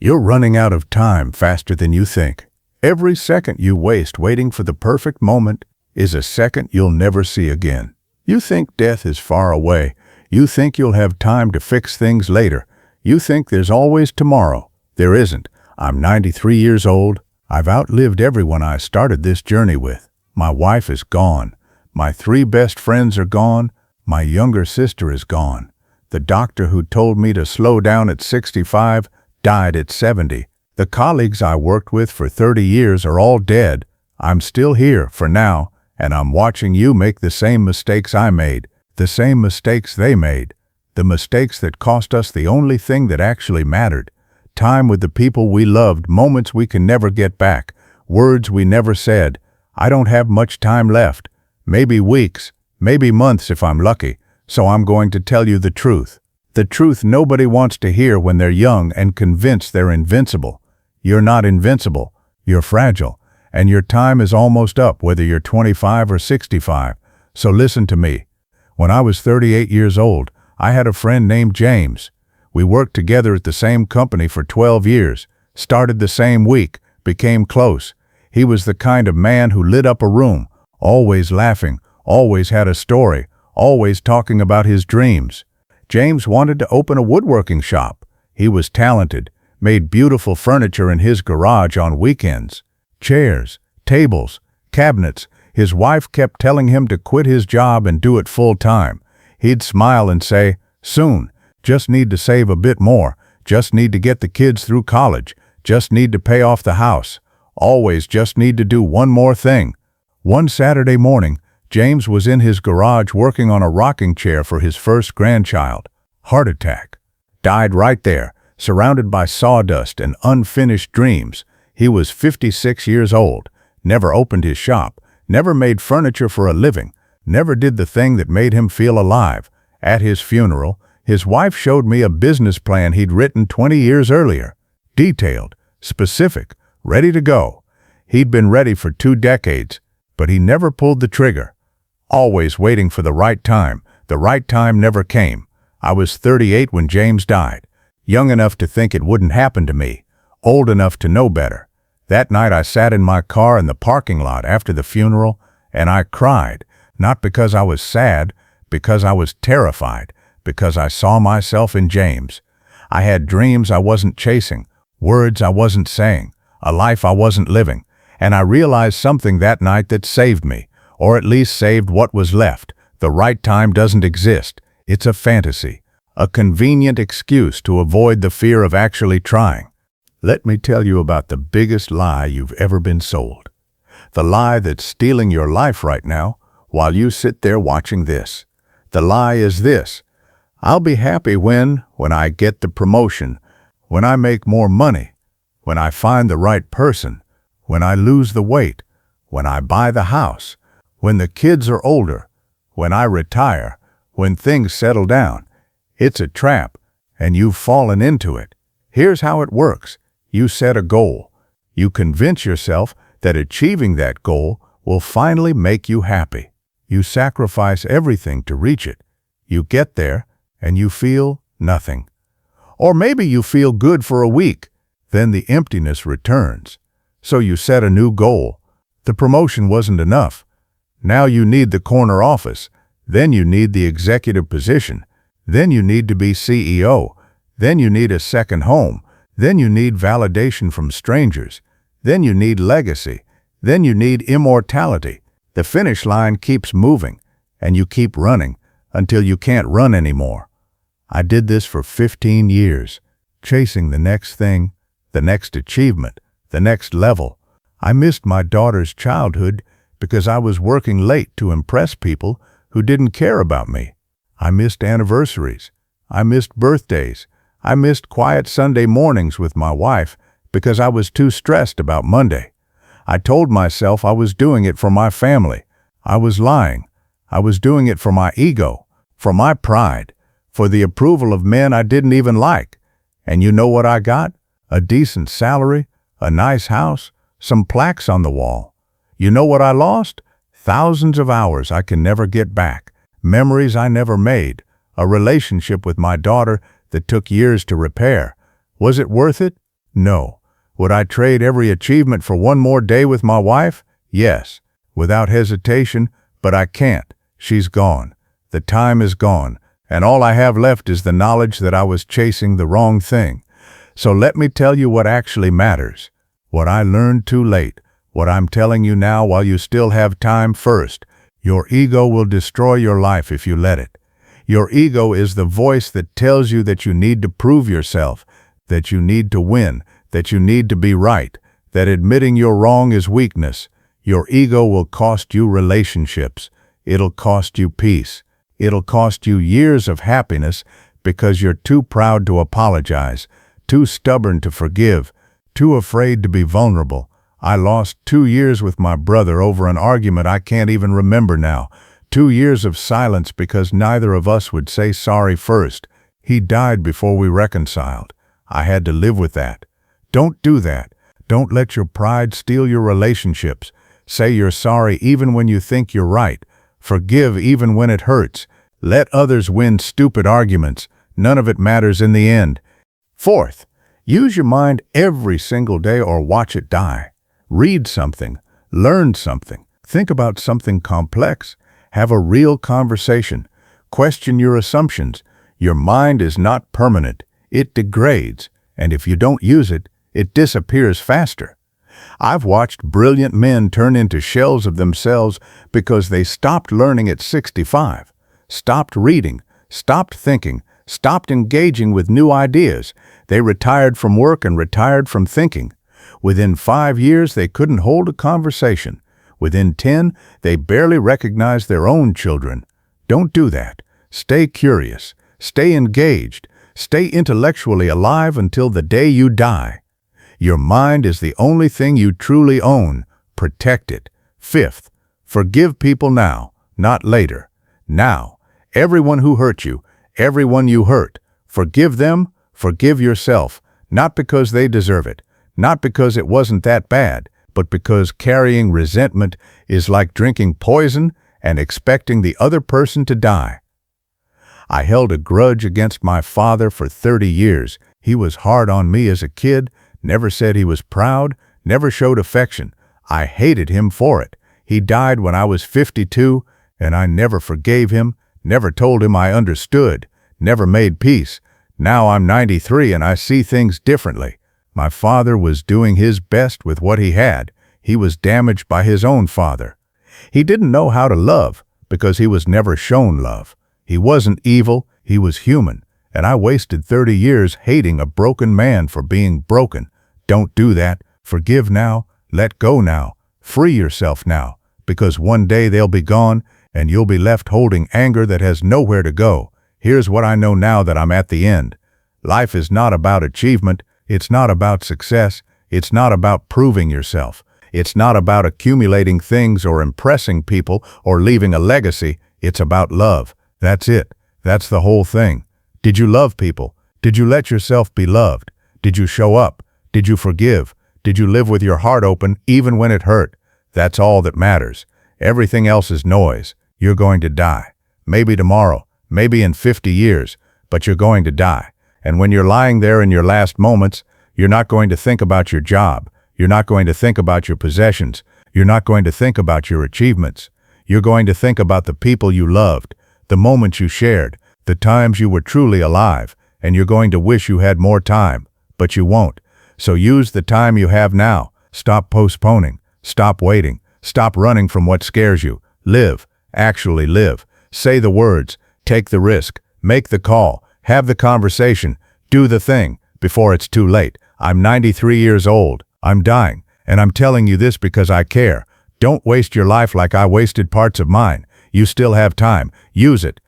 You're running out of time faster than you think. Every second you waste waiting for the perfect moment is a second you'll never see again. You think death is far away. You think you'll have time to fix things later. You think there's always tomorrow. There isn't. I'm 93 years old. I've outlived everyone I started this journey with. My wife is gone. My 3 best friends are gone. My younger sister is gone. The doctor who told me to slow down at 65 died at 70. The colleagues I worked with for 30 years are all dead. I'm still here for now, and I'm watching you make the same mistakes I made, the same mistakes they made, the mistakes that cost us the only thing that actually mattered. Time with the people we loved, moments we can never get back, words we never said. I don't have much time left. Maybe weeks, maybe months if I'm lucky, so I'm going to tell you the truth. The truth nobody wants to hear when they're young and convinced they're invincible. You're not invincible. You're fragile. And your time is almost up whether you're 25 or 65. So listen to me. When I was 38 years old, I had a friend named James. We worked together at the same company for 12 years, started the same week, became close. He was the kind of man who lit up a room, always laughing, always had a story, always talking about his dreams. James wanted to open a woodworking shop. He was talented, made beautiful furniture in his garage on weekends. Chairs, tables, cabinets. His wife kept telling him to quit his job and do it full time. He'd smile and say, "Soon, just need to save a bit more, just need to get the kids through college, just need to pay off the house, always just need to do one more thing." One Saturday morning, James was in his garage working on a rocking chair for his first grandchild. Heart attack. Died right there, surrounded by sawdust and unfinished dreams. He was 56 years old, never opened his shop, never made furniture for a living, never did the thing that made him feel alive. At his funeral, his wife showed me a business plan he'd written 20 years earlier. Detailed, specific, ready to go. He'd been ready for 2 decades, but he never pulled the trigger. Always waiting for the right time. The right time never came. I was 38 when James died, young enough to think it wouldn't happen to me, old enough to know better. That night I sat in my car in the parking lot after the funeral, and I cried, not because I was sad, because I was terrified, because I saw myself in James. I had dreams I wasn't chasing, words I wasn't saying, a life I wasn't living, and I realized something that night that saved me, or at least saved what was left. The right time doesn't exist. It's a fantasy, a convenient excuse to avoid the fear of actually trying. Let me tell you about the biggest lie you've ever been sold. The lie that's stealing your life right now while you sit there watching this. The lie is this: I'll be happy when I get the promotion, when I make more money, when I find the right person, when I lose the weight, when I buy the house, when the kids are older, when I retire, when things settle down. It's a trap, and you've fallen into it. Here's how it works. You set a goal. You convince yourself that achieving that goal will finally make you happy. You sacrifice everything to reach it. You get there, and you feel nothing. Or maybe you feel good for a week. Then the emptiness returns. So you set a new goal. The promotion wasn't enough. Now you need the corner office. Then you need the executive position. Then you need to be CEO. Then you need a second home. Then you need validation from strangers. Then you need legacy. Then you need immortality. The finish line keeps moving, and you keep running until you can't run anymore. I did this for 15 years, chasing the next thing, the next achievement, the next level. I missed my daughter's childhood because I was working late to impress people who didn't care about me. I missed anniversaries. I missed birthdays. I missed quiet Sunday mornings with my wife because I was too stressed about Monday. I told myself I was doing it for my family. I was lying. I was doing it for my ego, for my pride, for the approval of men I didn't even like. And you know what I got? A decent salary, a nice house, some plaques on the wall. You know what I lost? Thousands of hours I can never get back, memories I never made, a relationship with my daughter that took years to repair. Was it worth it? No. Would I trade every achievement for one more day with my wife? Yes, without hesitation, but I can't. She's gone. The time is gone, and all I have left is the knowledge that I was chasing the wrong thing. So let me tell you what actually matters. What I learned too late, what I'm telling you now while you still have time. First, your ego will destroy your life if you let it. Your ego is the voice that tells you that you need to prove yourself, that you need to win, that you need to be right, that admitting you're wrong is weakness. Your ego will cost you relationships. It'll cost you peace. It'll cost you years of happiness because you're too proud to apologize, too stubborn to forgive, too afraid to be vulnerable. I lost 2 years with my brother over an argument I can't even remember now. 2 years of silence because neither of us would say sorry first. He died before we reconciled. I had to live with that. Don't do that. Don't let your pride steal your relationships. Say you're sorry even when you think you're right. Forgive even when it hurts. Let others win stupid arguments. None of it matters in the end. Fourth, use your mind every single day or watch it die. Read something. Learn something. Think about something complex. Have a real conversation. Question your assumptions. Your mind is not permanent. It degrades, and if you don't use it, it disappears faster. I've watched brilliant men turn into shells of themselves because they stopped learning at 65, stopped reading, stopped thinking, stopped engaging with new ideas. They retired from work and retired from thinking. Within 5 years, they couldn't hold a conversation. Within 10, they barely recognized their own children. Don't do that. Stay curious. Stay engaged. Stay intellectually alive until the day you die. Your mind is the only thing you truly own. Protect it. Fifth, forgive people now, not later. Now. Everyone who hurt you, everyone you hurt. Forgive them, forgive yourself, not because they deserve it, not because it wasn't that bad, but because carrying resentment is like drinking poison and expecting the other person to die. I held a grudge against my father for 30 years. He was hard on me as a kid, never said he was proud, never showed affection. I hated him for it. He died when I was 52, and I never forgave him, never told him I understood, never made peace. Now I'm 93 and I see things differently. My father was doing his best with what he had. He was damaged by his own father. He didn't know how to love because he was never shown love. He wasn't evil, he was human, and I wasted 30 years hating a broken man for being broken. Don't do that. Forgive now, let go now, free yourself now, because one day they'll be gone and you'll be left holding anger that has nowhere to go. Here's what I know now that I'm at the end. Life is not about achievement. It's not about success. It's not about proving yourself. It's not about accumulating things or impressing people or leaving a legacy. It's about love. That's it. That's the whole thing. Did you love people? Did you let yourself be loved? Did you show up? Did you forgive? Did you live with your heart open even when it hurt? That's all that matters. Everything else is noise. You're going to die. Maybe tomorrow, maybe in 50 years, but you're going to die. And when you're lying there in your last moments, you're not going to think about your job. You're not going to think about your possessions. You're not going to think about your achievements. You're going to think about the people you loved, the moments you shared, the times you were truly alive, and you're going to wish you had more time, but you won't. So use the time you have now. Stop postponing. Stop waiting. Stop running from what scares you. Live. Actually live. Say the words. Take the risk. Make the call. Have the conversation. Do the thing before it's too late. I'm 93 years old. I'm dying. And I'm telling you this because I care. Don't waste your life like I wasted parts of mine. You still have time. Use it.